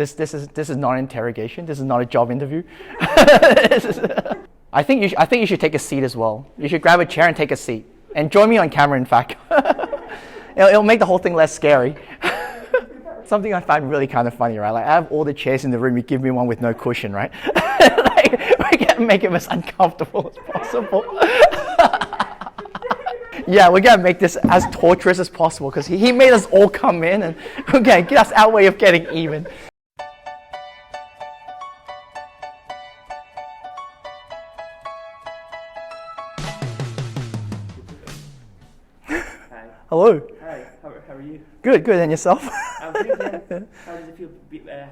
This is not an interrogation. This is not a job interview. I think you should take a seat as well. You should grab a chair and take a seat, and join me on camera. In fact, it'll make the whole thing less scary. Something I find really kind of funny, right? Like I have all the chairs in the room. You give me one with no cushion, right? Like we can make it as uncomfortable as possible. Yeah, we're gonna make this as torturous as possible because he made us all come in, and okay, that's our way of getting even. Hi. Hello. Hi. How are you? Good. And yourself? I'm good. Yeah. How does it feel?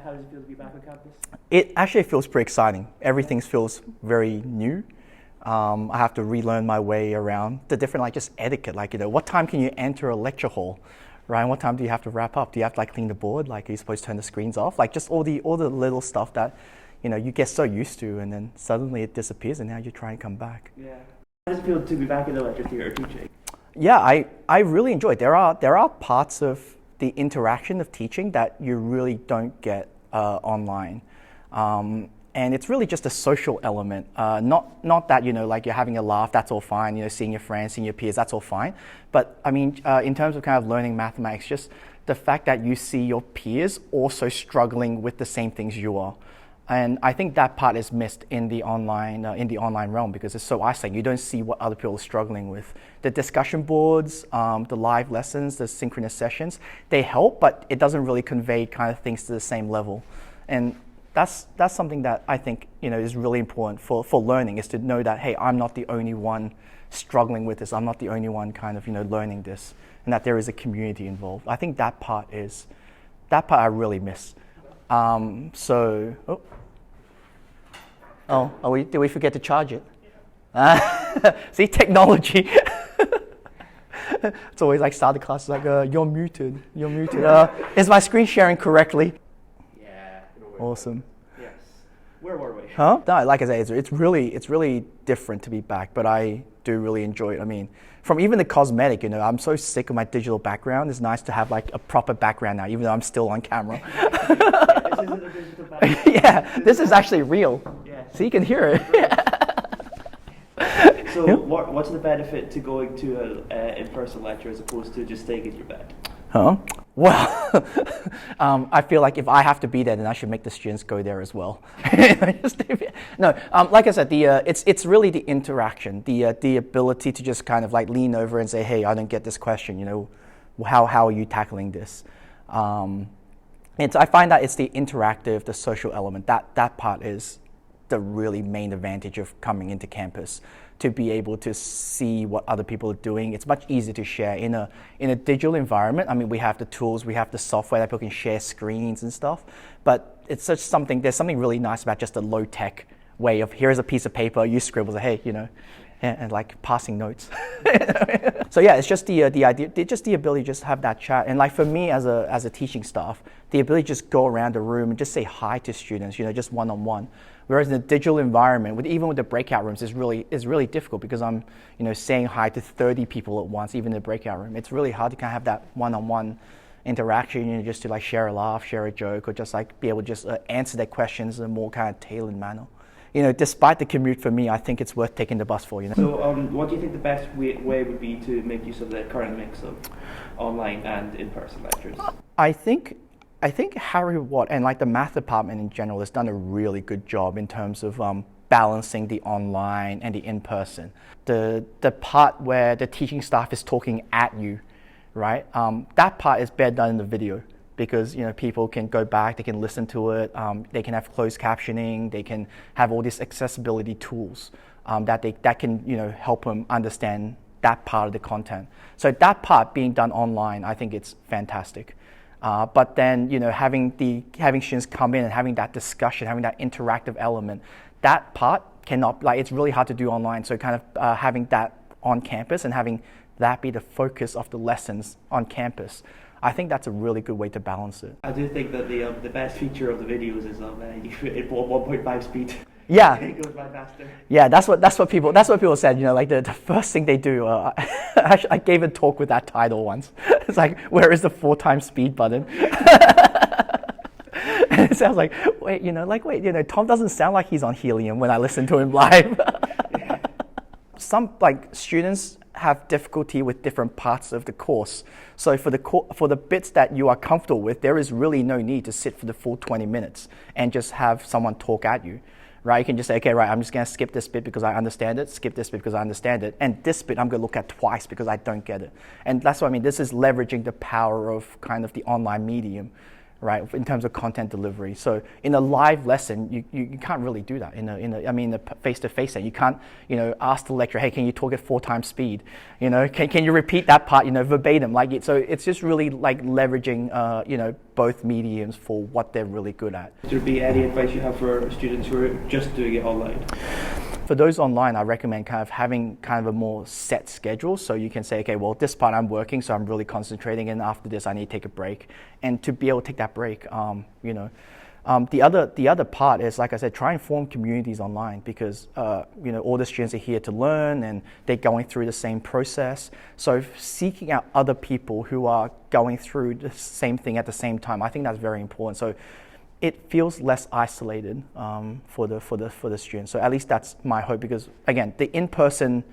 How does it feel to be back on campus? It actually feels pretty exciting. Everything feels very new. I have to relearn my way around the different, like just etiquette, like, you know, what time can you enter a lecture hall, right? And what time do you have to wrap up? Do you have to like clean the board? Like, are you supposed to turn the screens off? Like just all the little stuff that, you know, you get so used to, and then suddenly it disappears, and now you try and come back. Yeah. How does it feel to be back in the lecture theatre teaching? Yeah, I really enjoy it. There are parts of the interaction of teaching that you really don't get online. And it's really just a social element, not that, you know, like you're having a laugh, that's all fine, you know, seeing your friends, seeing your peers, that's all fine. But I mean, in terms of kind of learning mathematics, just the fact that you see your peers also struggling with the same things you are. And I think that part is missed in the online realm because it's so isolating. You don't see what other people are struggling with. The discussion boards, the live lessons, the synchronous sessions, they help, but it doesn't really convey kind of things to the same level. And that's something that I think, you know, is really important for learning, is to know that, hey, I'm not the only one struggling with this. I'm not the only one kind of, you know, learning this, and that there is a community involved. I think that part I really miss. Did we forget to charge it? See, technology. It's always like start the class like, you're muted. Is my screen sharing correctly? Awesome. Yes. Where were we? Huh? No, like I say, it's really different to be back, but I do really enjoy it. I mean, from even the cosmetic, you know, I'm so sick of my digital background. It's nice to have like a proper background now, even though I'm still on camera. This isn't a digital background. Yeah, this is actually real. Yeah. So you can hear it. So Yeah. what's the benefit to going to an in-person lecture as opposed to just staying in your bed? Huh? Well, I feel like if I have to be there, then I should make the students go there as well. No, like I said, it's really the interaction, the ability to just kind of like lean over and say, hey, I don't get this question, you know, how are you tackling this? I find that it's the interactive, the social element, that part is the really main advantage of coming into campus, to be able to see what other people are doing. It's much easier to share in a digital environment. I mean, we have the tools, we have the software that people can share screens and stuff, but it's there's something really nice about just a low tech way of, here's a piece of paper, you scribble, say, hey, you know, and like passing notes. So yeah, it's just the idea, just the ability to just have that chat. And like for me as a teaching staff, the ability to just go around the room and just say hi to students, you know, just one-on-one. Whereas in the digital environment, even with the breakout rooms, is really difficult because I'm, you know, saying hi to 30 people at once, even in the breakout room. It's really hard to kind of have that one-on-one interaction, you know, just to like share a laugh, share a joke, or just like be able to just answer their questions in a more kind of tailored manner. You know, despite the commute for me, I think it's worth taking the bus for, you know. So what do you think the best way would be to make use of the current mix of online and in-person lectures? I think Harry Watt and like the math department in general has done a really good job in terms of balancing the online and the in-person. The part where the teaching staff is talking at you, right? That part is better done in the video, because, you know, people can go back, they can listen to it, they can have closed captioning, they can have all these accessibility tools that can, you know, help them understand that part of the content. So that part being done online, I think it's fantastic. But then, you know, having students come in and having that discussion, having that interactive element, that part cannot, like, it's really hard to do online. So kind of having that on campus and having that be the focus of the lessons on campus, I think that's a really good way to balance it. I do think that the best feature of the videos is at 1.5 speed. Yeah. It goes by faster. Yeah, that's what people said. You know, like the first thing they do. I gave a talk with that title once. It's like, where is the 4x speed button? It sounds like, wait, Tom doesn't sound like he's on helium when I listen to him live. Some students have difficulty with different parts of the course. So for the bits that you are comfortable with, there is really no need to sit for the full 20 minutes and just have someone talk at you. Right, you can just say, okay, right, I'm just going to skip this bit because I understand it, skip this bit because I understand it, and this bit I'm going to look at twice because I don't get it. And that's what I mean. This is leveraging the power of kind of the online medium, right, in terms of content delivery. So in a live lesson, you can't really do that. In a face-to-face setting, you can't, ask the lecturer, hey, can you talk at 4 times speed? Can you repeat that part, verbatim? So it's just really like leveraging, both mediums for what they're really good at. Would there be any advice you have for students who are just doing it online? For those online, I recommend kind of having kind of a more set schedule. So you can say, okay, well, this part I'm working, so I'm really concentrating, and after this, I need to take a break. And to be able to take that break, the other part is, like I said, try and form communities online because, all the students are here to learn and they're going through the same process. So seeking out other people who are going through the same thing at the same time, I think that's very important. So it feels less isolated for the students. So at least that's my hope because, again, the in-person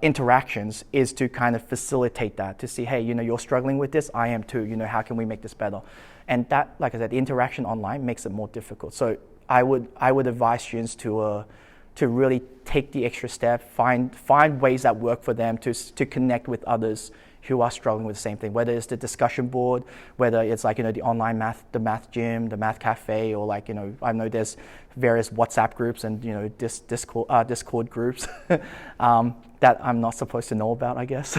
interactions is to kind of facilitate that, to see, hey, you're struggling with this, I am too, how can we make this better? And that, like I said, the interaction online makes it more difficult. So I would advise students to really take the extra step, find ways that work for them to connect with others who are struggling with the same thing, whether it's the discussion board, whether it's the online the math gym, the math cafe, or I know there's various WhatsApp groups and Discord groups that I'm not supposed to know about, I guess.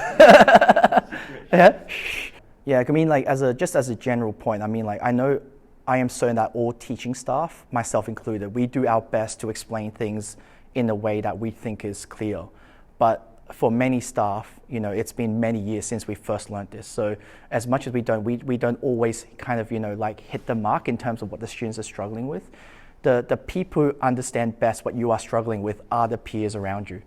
Yeah, I mean, as a general point, I mean, I know I am certain that all teaching staff, myself included, we do our best to explain things in a way that we think is clear, but for many staff, it's been many years since we first learned this. So as much as we don't always kind of, hit the mark in terms of what the students are struggling with. The people who understand best what you are struggling with are the peers around you,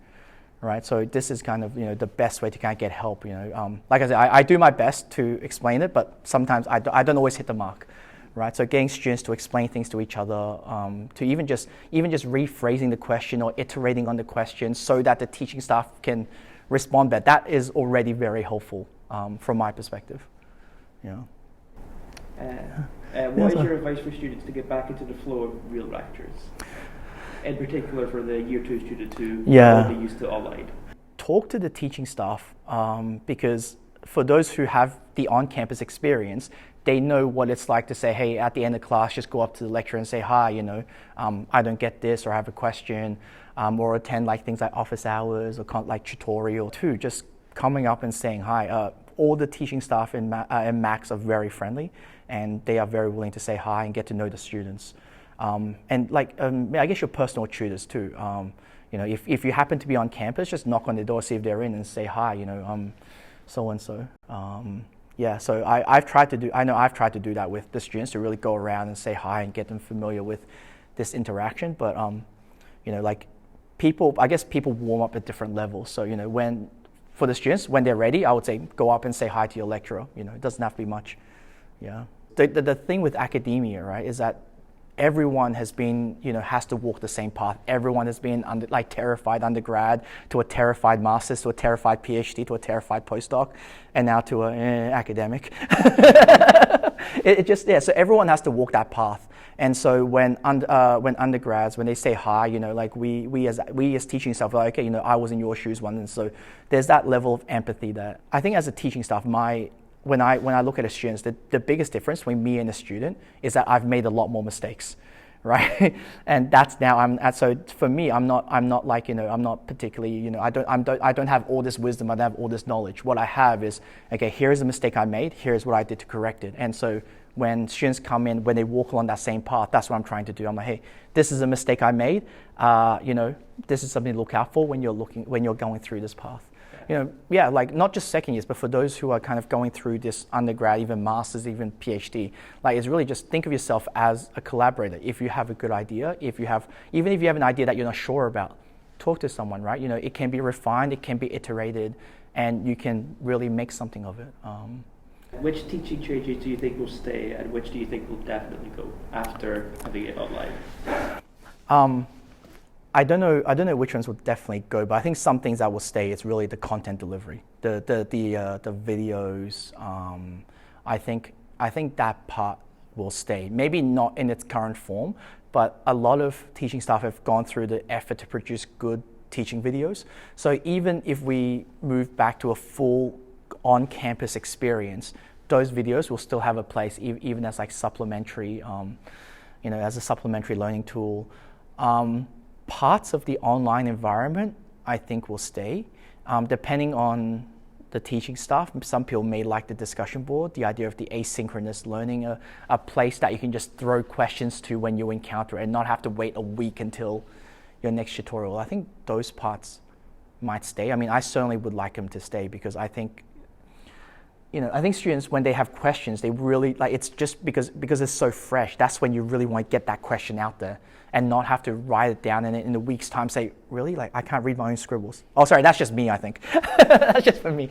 right? So this is kind of, the best way to kind of get help, Like I said, I do my best to explain it, but sometimes I don't always hit the mark. Right, so getting students to explain things to each other, to even just rephrasing the question or iterating on the question so that the teaching staff can respond better. That is already very helpful from my perspective. What is your advice for students to get back into the flow of real lectures? In particular for the Year 2 students who are only used to online. Talk to the teaching staff because for those who have the on-campus experience, they know what it's like to say, hey, at the end of class, just go up to the lecturer and say, hi, I don't get this, or I have a question, or attend things like office hours or tutorial too. Just coming up and saying hi. All the teaching staff in Max are very friendly, and they are very willing to say hi and get to know the students. And I guess your personal tutors too. If you happen to be on campus, just knock on the door, see if they're in, and say hi. So and so. So I've tried to do that with the students, to really go around and say hi and get them familiar with this interaction. But people warm up at different levels. So for the students, when they're ready, I would say go up and say hi to your lecturer. It doesn't have to be much. Yeah. The thing with academia, right, is that everyone has been, has to walk the same path. Everyone has been terrified undergrad, to a terrified master's, to a terrified PhD, to a terrified postdoc, and now to an academic. So everyone has to walk that path. And so when undergrads, when they say hi, we as teaching staff are okay, I was in your shoes once, and so there's that level of empathy that I think as a teaching staff, when I look at the students, the biggest difference between me and a student is that I've made a lot more mistakes, right? And that's now so for me, I'm not particularly, I don't have all this wisdom, I don't have all this knowledge. What I have is, okay, here's a mistake I made, here's what I did to correct it. And so when students come in, when they walk along that same path, that's what I'm trying to do. I'm like, hey, this is a mistake I made. This is something to look out for when you're going through this path. Not just second years, but for those who are kind of going through this undergrad, even masters, even PhD, it's really just think of yourself as a collaborator. If you have a good idea, even if you have an idea that you're not sure about, talk to someone, right? It can be refined, it can be iterated, and you can really make something of it. Which teaching changes do you think will stay, and which do you think will definitely go after having it online? I don't know which ones will definitely go, but I think some things that will stay is really the content delivery, the videos. I think that part will stay. Maybe not in its current form, but a lot of teaching staff have gone through the effort to produce good teaching videos. So even if we move back to a full on-campus experience, those videos will still have a place, even as like supplementary, as a supplementary learning tool. Parts of the online environment, I think, will stay, depending on the teaching staff. Some people may like the discussion board, the idea of the asynchronous learning, a place that you can just throw questions to when you encounter it and not have to wait a week until your next tutorial. I think those parts might stay. I mean, I certainly would like them to stay, because I think students, when they have questions, they really, like, it's just because it's so fresh, that's when you really want to get that question out there and not have to write it down and in a week's time say, really? Like, I can't read my own scribbles. Oh, sorry, that's just me, I think. That's just for me.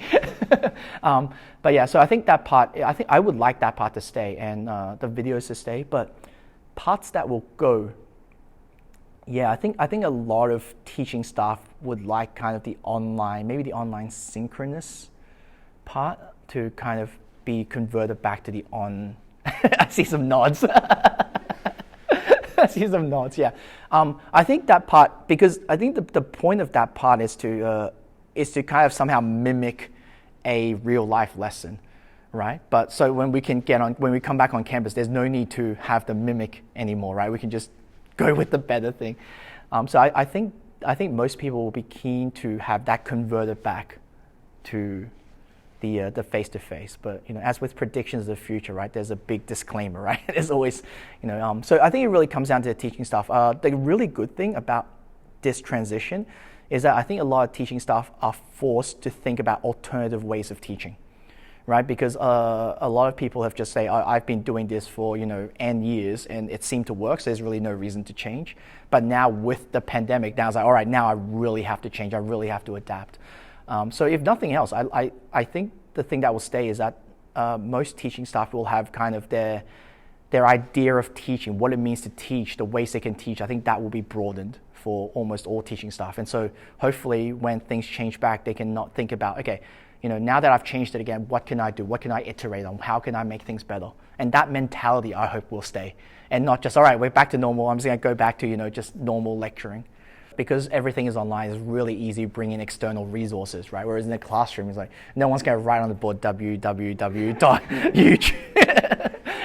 But yeah, so I think that part, I would like that part to stay, and the videos to stay, but parts that will go, yeah, I think a lot of teaching staff would like kind of the online synchronous part to kind of be converted back to the on. I see some nods. I see some nods. Yeah, I think that part, because I think the point of that part is to kind of somehow mimic a real life lesson, right? But so when we come back on campus, there's no need to have the mimic anymore, right? We can just go with the better thing. So I think most people will be keen to have that converted back to the face-to-face, but as with predictions of the future, right, there's a big disclaimer, right? There's always, so I think it really comes down to the teaching staff. The really good thing about this transition is that I think a lot of teaching staff are forced to think about alternative ways of teaching, right? Because a lot of people have just say, I've been doing this for N years and it seemed to work, so there's really no reason to change. But now with the pandemic, now it's like, all right, now I really have to change. I really have to adapt. So if nothing else, I think the thing that will stay is that most teaching staff will have kind of their idea of teaching, what it means to teach, the ways they can teach. I think that will be broadened for almost all teaching staff. And so hopefully when things change back, they can not think about, okay, now that I've changed it again, what can I do? What can I iterate on? How can I make things better? And that mentality, I hope, will stay. And not just, all right, we're back to normal. I'm just going to go back to, just normal lecturing. Because everything is online, it's really easy bringing external resources, right? Whereas in the classroom, it's like, no one's going to write on the board www.youtube.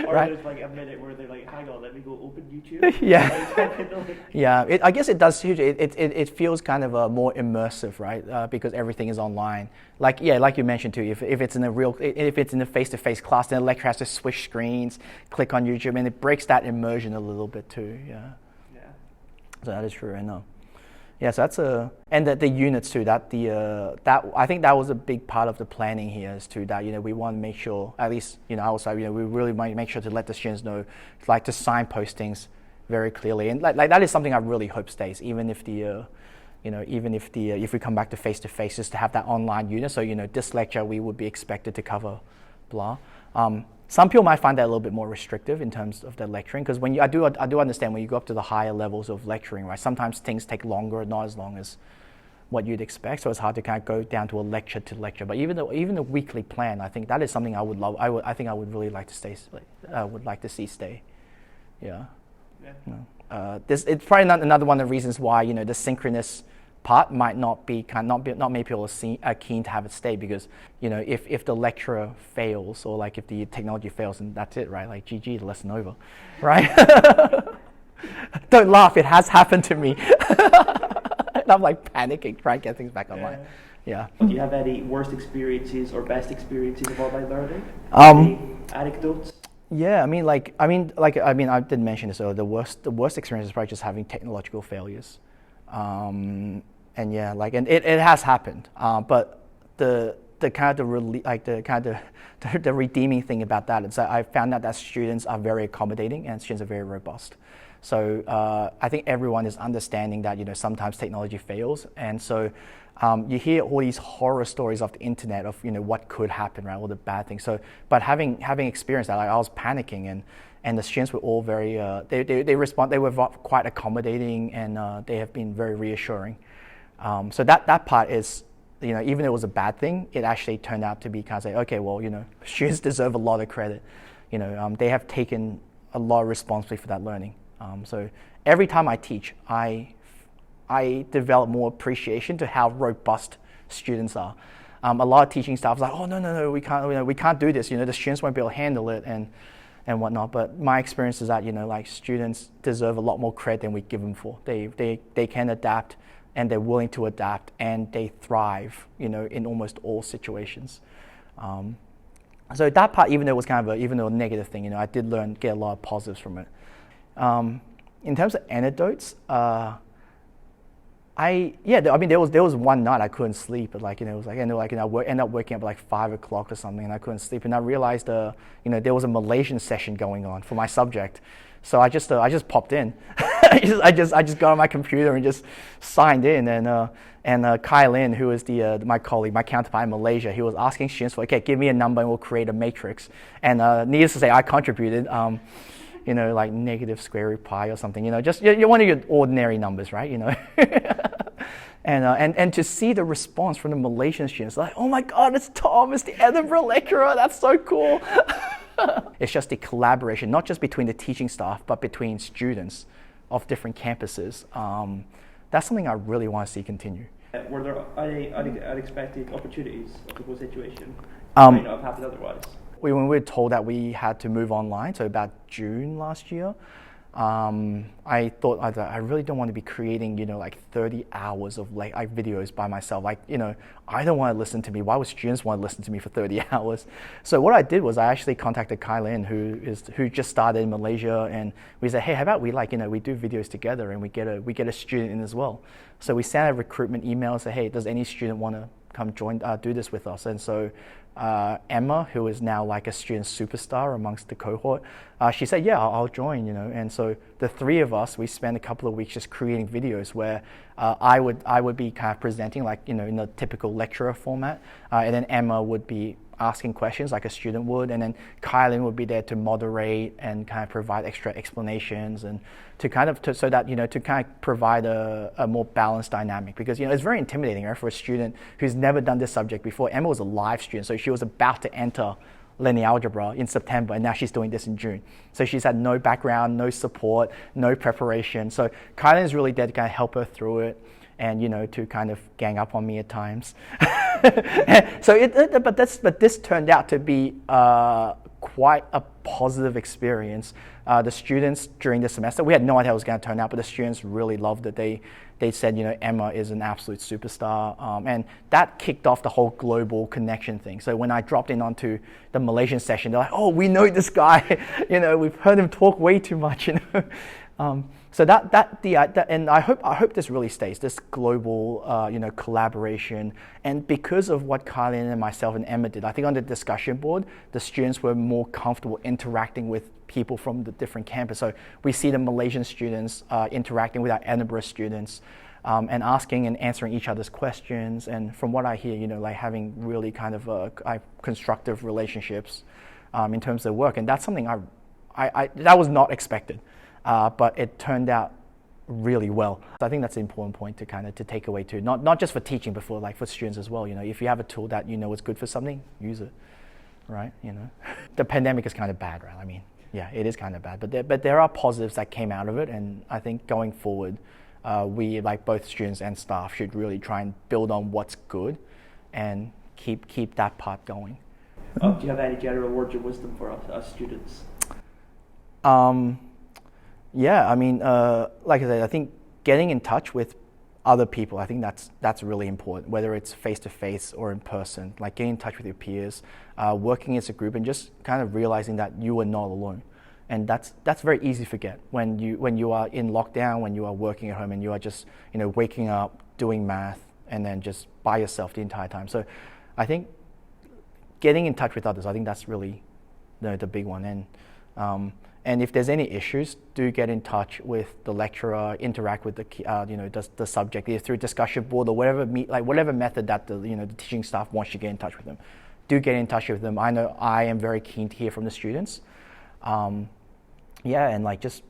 Or right? There's like a minute where they're like, hang on, let me go open YouTube. Yeah. Yeah, I guess it does. It feels kind of more immersive, right? Because everything is online. Like you mentioned too, if it's in a face-to-face class, then the lecturer has to switch screens, click on YouTube, and it breaks that immersion a little bit too. Yeah. Yeah. So that is true, I know. Yeah, so and the units too. That I think that was a big part of the planning here, is to that we want to make sure, at least our side, we really might make sure to let the students know, like, to signpost things very clearly, and like that is something I really hope stays, even if if we come back to face-to-face, just to have that online unit. So this lecture we would be expected to cover, blah. Some people might find that a little bit more restrictive in terms of their lecturing, because I do understand when you go up to the higher levels of lecturing, right? Sometimes things take longer, not as long as what you'd expect, so it's hard to kind of go down to a lecture to lecture. But even the weekly plan, I think that is something I would love. I think I would really like to stay. Would like to see stay. Yeah. It's probably not another one of the reasons why the synchronous part might not many people are keen to have it stay, because if the lecturer fails, or like if the technology fails, and that's it, right? Like, GG, the lesson over, right? Don't laugh, it has happened to me. And I'm like panicking, trying to get things back online. Yeah. Do you have any worst experiences or best experiences of online learning? Any anecdotes? Yeah, I did mention this earlier. The worst experience is probably just having technological failures. And it has happened. But the kind of the redeeming thing about that is that I found out that students are very accommodating and students are very robust. So I think everyone is understanding that sometimes technology fails, and so you hear all these horror stories of the internet of what could happen, right? All the bad things. So, but having experienced that, like I was panicking, and the students were all very they were quite accommodating, and they have been very reassuring. So that part is, even though it was a bad thing, it actually turned out to be kind of say, okay, well, students deserve a lot of credit. They have taken a lot of responsibility for that learning. So every time I teach, I develop more appreciation to how robust students are. A lot of teaching staff is like, oh no, we can't do this. The students won't be able to handle it and whatnot. But my experience is that like students deserve a lot more credit than we give them for. They can adapt, and they're willing to adapt, and they thrive, in almost all situations. So that part, even though it was kind of a negative thing, I did get a lot of positives from it. In terms of anecdotes, there was one night I couldn't sleep, but it was like, I ended up waking up at 5 o'clock or something, and I couldn't sleep, and I realized there was a Malaysian session going on for my subject, so I just popped in. I just got on my computer and just signed in, and Kai Lin, who is my colleague, my counterpart in Malaysia, he was asking students for, okay, give me a number and we'll create a matrix, and needless to say, I contributed. Like negative square root pi or something, just one of your ordinary numbers, right? And to see the response from the Malaysian students, like, oh my God, it's Thomas, the Edinburgh lecturer, that's so cool. It's just the collaboration, not just between the teaching staff, but between students of different campuses. That's something I really want to see continue. Were there any unexpected opportunities of the whole situation that might not have happened otherwise? When we were told that we had to move online, so about June last year, I thought I really don't want to be creating 30 hours of videos by myself. I don't want to listen to me. Why would students want to listen to me for 30 hours? So what I did was I actually contacted Kai Lin, who just started in Malaysia, and we said, hey, how about we we do videos together and we get a student in as well. So we sent a recruitment email and said, hey, does any student want to come join do this with us? And so Emma, who is now a student superstar amongst the cohort, she said, yeah, I'll join, and so the three of us, we spent a couple of weeks just creating videos where I would be kind of presenting in the typical lecturer format, and then Emma would be asking questions like a student would, and then Kylan would be there to moderate and kind of provide extra explanations, and to kind of provide a more balanced dynamic, because it's very intimidating, right, for a student who's never done this subject before. Emma was a live student, so she was about to enter linear algebra in September, and now she's doing this in June. So she's had no background, no support, no preparation. So Kylan is really there to kind of help her through it, and to kind of gang up on me at times. But this turned out to be quite a positive experience. The students during the semester, we had no idea how it was going to turn out, but the students really loved it. They said, Emma is an absolute superstar, and that kicked off the whole global connection thing. So when I dropped in onto the Malaysian session, they're like, oh, we know this guy, we've heard him talk way too much, So and I hope this really stays, this global collaboration. And because of what Carlin and myself and Emma did, I think on the discussion board, the students were more comfortable interacting with people from the different campuses. So we see the Malaysian students interacting with our Edinburgh students, and asking and answering each other's questions. And from what I hear, having really kind of constructive relationships in terms of work. And that's something I that was not expected. But it turned out really well. So I think that's an important point to take away too. Not just for teaching, but for students as well. If you have a tool that is good for something, use it, right? The pandemic is kind of bad, right? I mean, yeah, it is kind of bad. But there are positives that came out of it, and I think going forward, we, both students and staff, should really try and build on what's good, and keep that part going. Do you have any general words of wisdom for us students? Yeah, I mean, like I said, I think getting in touch with other people, I think that's really important, whether it's face-to-face or in person, getting in touch with your peers, working as a group, and just kind of realizing that you are not alone. And that's very easy to forget when you are in lockdown, when you are working at home, and you are just waking up, doing math, and then just by yourself the entire time. So I think getting in touch with others, I think that's really the big one. And if there's any issues, do get in touch with the lecturer, interact with the subject, either through discussion board or whatever method that the teaching staff wants you to get in touch with them. Do get in touch with them. I know I am very keen to hear from the students. And like just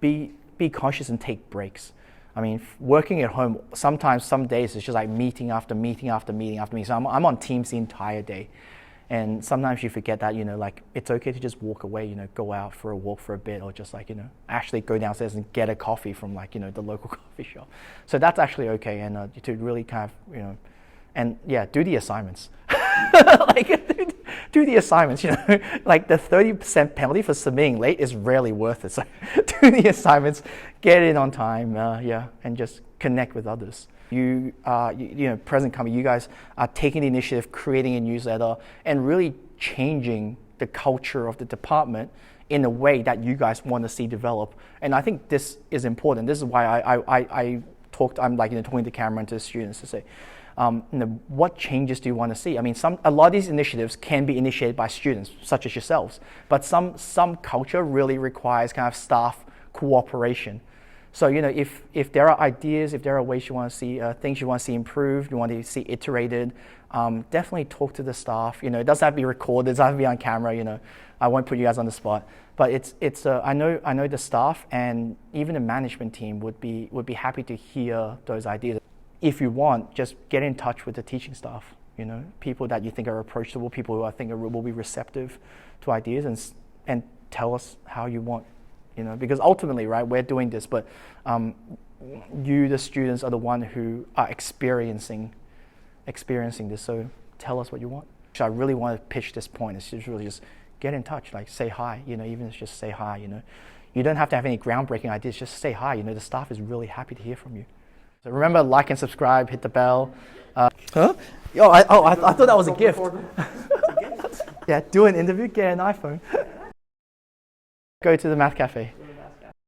be conscious and take breaks. I mean, working at home, sometimes some days it's just like meeting after meeting after meeting after meeting. So I'm on Teams the entire day. And sometimes you forget that, like it's okay to just walk away, go out for a walk for a bit, or just like, actually go downstairs and get a coffee from like, the local coffee shop. So that's actually okay. And to really kind of, and yeah, do the assignments. Like, do the assignments, like the 30% penalty for submitting late is rarely worth it. So do the assignments, get in on time, and just connect with others. Present company, you guys are taking the initiative, creating a newsletter, and really changing the culture of the department in a way that you guys want to see develop. And I think this is important. This is why I'm talking to Cameron and to the students to say, what changes do you want to see? I mean, a lot of these initiatives can be initiated by students, such as yourselves, but some culture really requires kind of staff cooperation. So, if there are ideas, if there are ways you want to see, things you want to see improved, you want to see iterated, definitely talk to the staff. It doesn't have to be recorded, it doesn't have to be on camera, I won't put you guys on the spot. But I know the staff and even the management team would be happy to hear those ideas. If you want, just get in touch with the teaching staff, people that you think are approachable, people who I think will be receptive to ideas, and tell us how you want, because ultimately, right, we're doing this, but you, the students, are the one who are experiencing this, so tell us what you want. So I really want to pitch this point, it's just really just get in touch, like say hi, even if it's just say hi, You don't have to have any groundbreaking ideas, just say hi, the staff is really happy to hear from you. So remember, like and subscribe, hit the bell. Huh? I thought that was a gift. Yeah, do an interview, get an iPhone. Go to the Math Cafe.